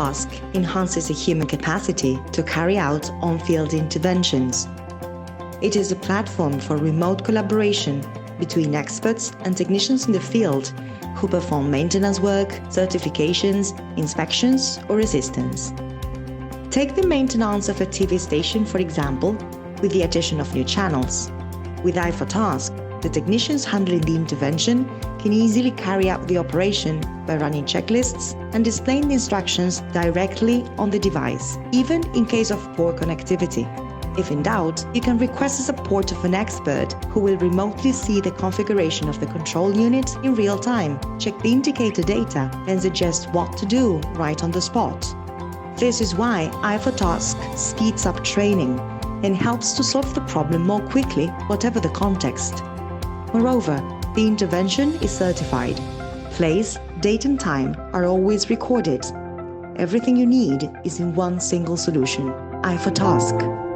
Eye4Task enhances a human capacity to carry out on-field interventions. It is a platform for remote collaboration between experts and technicians in the field who perform maintenance work, certifications, inspections, or assistance. Take the maintenance of a TV station, for example, with the addition of new channels. With Eye4Task, the technicians handling the intervention can easily carry out the operation by running checklists and displaying the instructions directly on the device, even in case of poor connectivity. If in doubt, you can request the support of an expert who will remotely see the configuration of the control unit in real time, check the indicator data, and suggest what to do right on the spot. This is why Eye4Task speeds up training and helps to solve the problem more quickly, whatever the context. Moreover, the intervention is certified. Place, date and time are always recorded. Everything you need is in one single solution. Eye4Task.